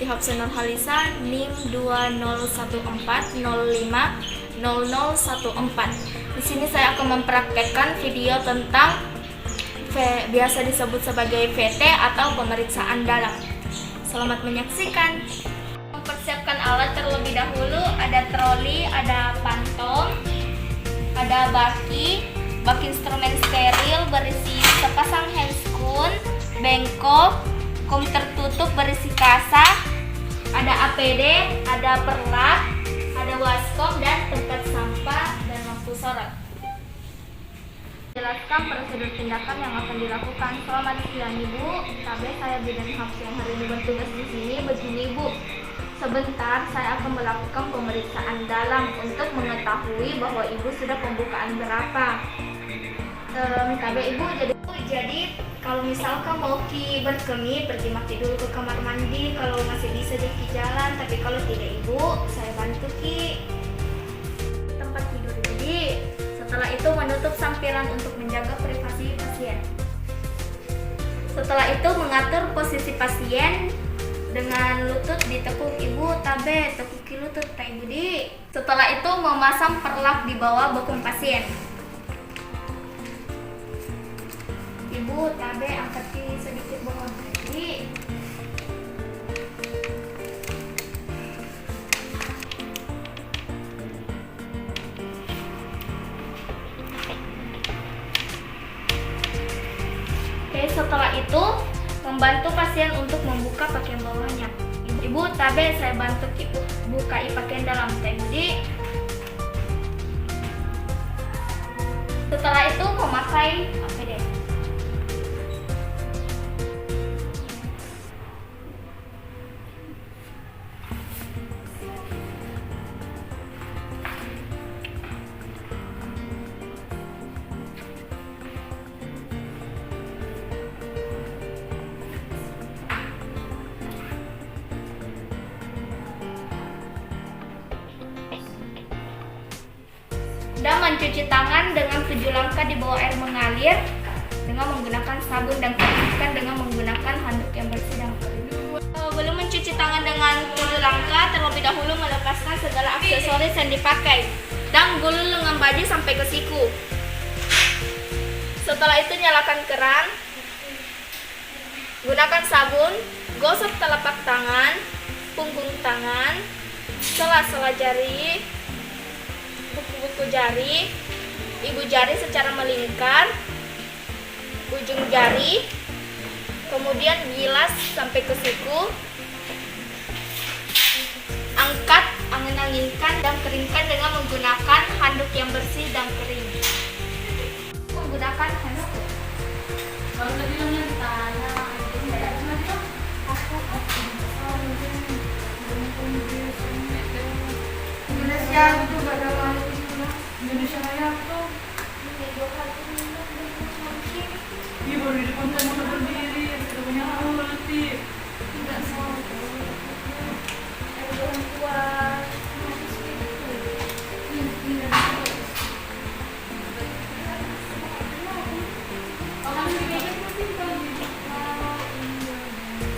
Hafsa Nurhalisa, NIM 2014050014. Di sini saya akan mempraktekkan video tentang biasa disebut sebagai VT atau pemeriksaan dalam. Selamat menyaksikan. Mempersiapkan alat terlebih dahulu, ada troli, ada pantong, ada baki instrumen steril berisi sepasang handscoon, bengkok, kom tertutup berisi kasa, ada APD, ada perlak, ada waskop dan tempat sampah dan lampu sorot. Jelaskan prosedur tindakan yang akan dilakukan. Selamat siang Ibu, saya Bidan Hafsa yang hari ini bertugas di sini. Begini Ibu, sebentar saya akan melakukan pemeriksaan dalam untuk mengetahui bahwa Ibu sudah pembukaan berapa. Ibu, jadi kalau misalkan mau berkemi, pergi mati dulu ke kamar mandi. Kalau masih bisa jadi jalan, tapi kalau tidak Ibu, saya bantu tempat tidur Ibu. Setelah itu menutup sampiran untuk menjaga privasi pasien. Setelah itu mengatur posisi pasien dengan lutut ditekuk Ibu, tekuki lutut Ibu. Setelah itu memasang perlak di bawah bokong pasien. Ibu, angkat sedikit bawah tadi. Setelah itu membantu pasien untuk membuka pakaian bawahnya. Ibu, saya bantu buka pakaian dalam tadi. Setelah itu memakai APD. Dan mencuci tangan dengan 7 langkah di bawah air mengalir dengan menggunakan sabun dan keringkan dengan menggunakan handuk yang bersih dan kering. Belum mencuci tangan dengan 7 langkah, terlebih dahulu melepaskan segala aksesoris yang dipakai dan gulung lengan baju sampai ke siku. Setelah itu nyalakan keran, gunakan sabun, gosok telapak tangan, punggung tangan, sela-sela jari, buku-buku jari, ibu jari secara melingkar, ujung jari, kemudian bilas sampai ke siku, angkat, angin-anginkan dan keringkan dengan menggunakan handuk yang bersih dan kering. Menggunakan handuk. Kalau lebih banyak tanah, Indonesia itu pada Indonesia Raya tuh iya baru di depan motor berdiri sudah banyak nanti tidak salah orang tua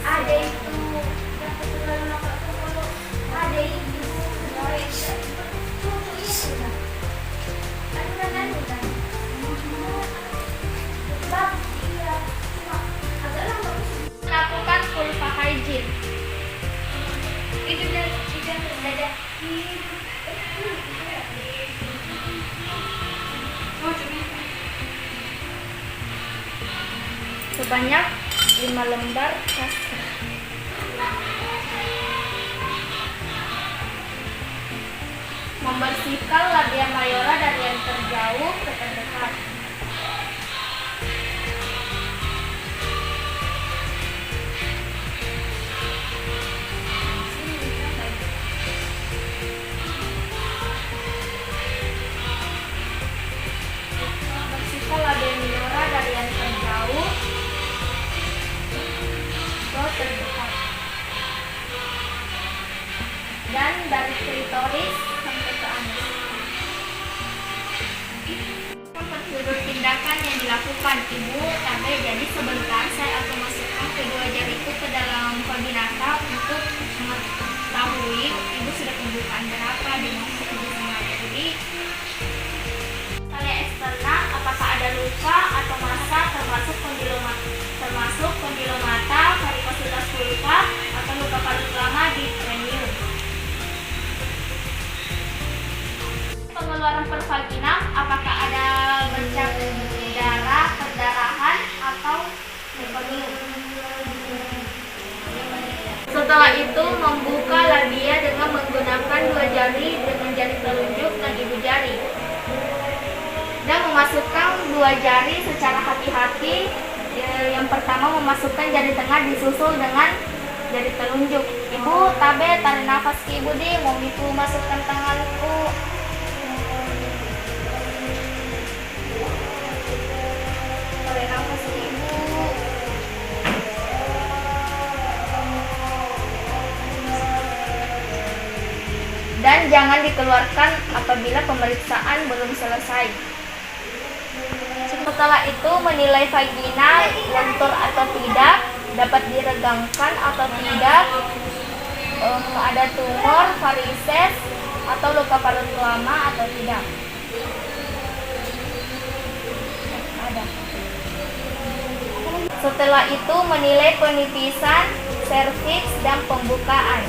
ada itu yang kebetulan ada itu lakukan vulva hygiene. Itu dan dada. Sebanyak 5 lembar kaster. Membersihkan labia mayora dari yang terjauh ke terdekat. Membersihkan labia mayora dari yang terjauh ke terdekat. Dan dari klitoris sampai ke anus. Prosedur tindakan yang dilakukan Ibu, jadi sebentar saya akan masukkan kedua jariku ke dalam vagina untuk diketahui, Ibu sudah pembukaan berapa dimaksud Ibu mengetahui. Tanda eksternal, apakah ada luka atau massa termasuk kondilomata, varicositas vulva atau luka parut lama di cranium. Pengeluaran per vaginal, apakah ada bercak darah, perdarahan atau mekonium. Setelah itu membuka labia dengan menggunakan 2 jari dengan jari telunjuk dan ibu jari, dan memasukkan 2 jari secara hati-hati. Yang pertama memasukkan jari tengah disusul dengan jari telunjuk. Ibu tabe tarik nafas ke ibu di, mau ibu masukkan tanganku. Tarik nafas ke ibu. Dan jangan dikeluarkan apabila pemeriksaan belum selesai. Setelah itu menilai vagina lentur atau tidak, dapat diregangkan atau tidak, ada tumor, varises, atau luka parut lama atau tidak. Ada. Setelah itu menilai penipisan, serviks, dan pembukaan.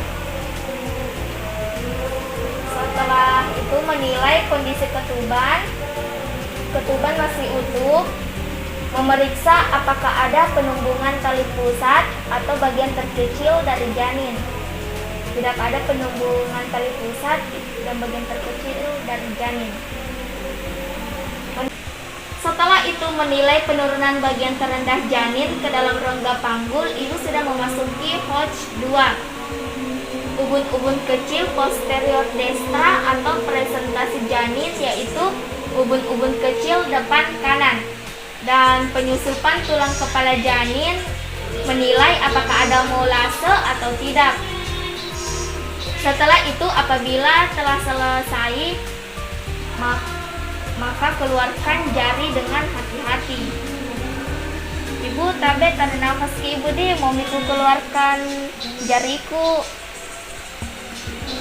Setelah itu menilai kondisi ketuban masih utuh, memeriksa apakah ada penumbungan tali pusat atau bagian terkecil dari janin. Tidak ada penumbungan tali pusat dan bagian terkecil dari janin. Setelah itu menilai penurunan bagian terendah janin ke dalam rongga panggul, ibu sudah memasuki Hodge 2. Ubun-ubun kecil posterior destra atau presentasi janin, yaitu ubun-ubun kecil depan kanan, dan penyusupan tulang kepala janin, menilai apakah ada molase atau tidak. Setelah itu apabila telah selesai, maka keluarkan jari dengan hati-hati. Ibu tabe tarik nafas ke ibu di, mau ibu keluarkan jariku.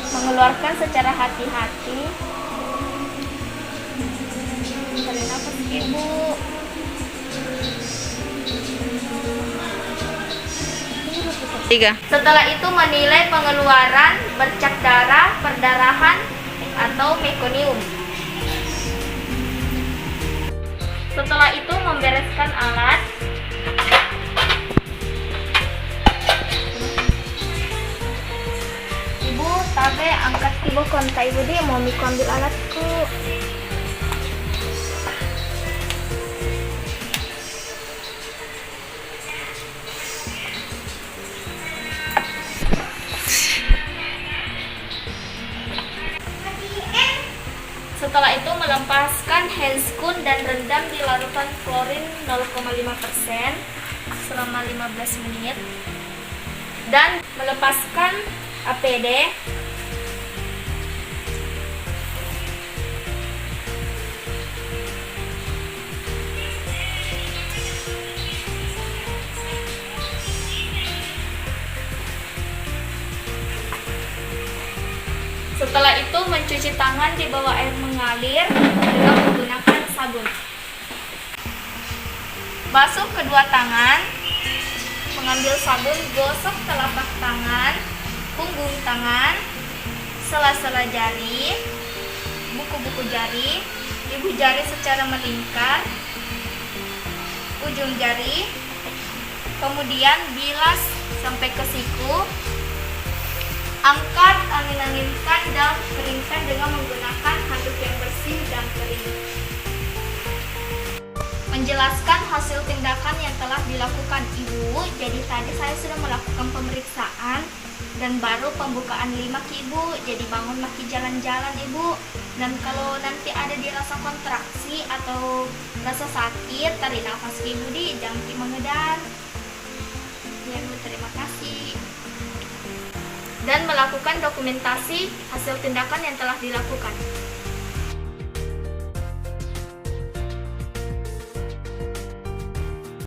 Mengeluarkan secara hati-hati. Tarik nafas ibu. Setelah itu menilai pengeluaran bercak darah, perdarahan, atau mekonium. Setelah itu membereskan alat. Ibu tabe angkat ibu kontak ibu dia, mau miku ambil alatku. Setelah itu melepaskan handscoon dan rendam di larutan klorin 0,5% selama 15 menit, dan melepaskan APD. Setelah itu mencuci tangan di bawah air mengalir dengan menggunakan sabun. Basuh kedua tangan, mengambil sabun, gosok telapak tangan, punggung tangan, sela-sela jari, buku-buku jari, ibu jari secara melingkar, ujung jari, kemudian bilas sampai ke siku. Angkat, angin-anginkan, dan keringkan dengan menggunakan handuk yang bersih dan kering. Menjelaskan hasil tindakan yang telah dilakukan ibu. Jadi tadi saya sudah melakukan pemeriksaan dan baru pembukaan 5 ke ibu. Jadi bangun lagi jalan-jalan ibu. Dan kalau nanti ada dirasa kontraksi atau rasa sakit, tarik nafas ke ibu di, jangan mengedar. Ya ibu, terima kasih. Dan melakukan dokumentasi hasil tindakan yang telah dilakukan.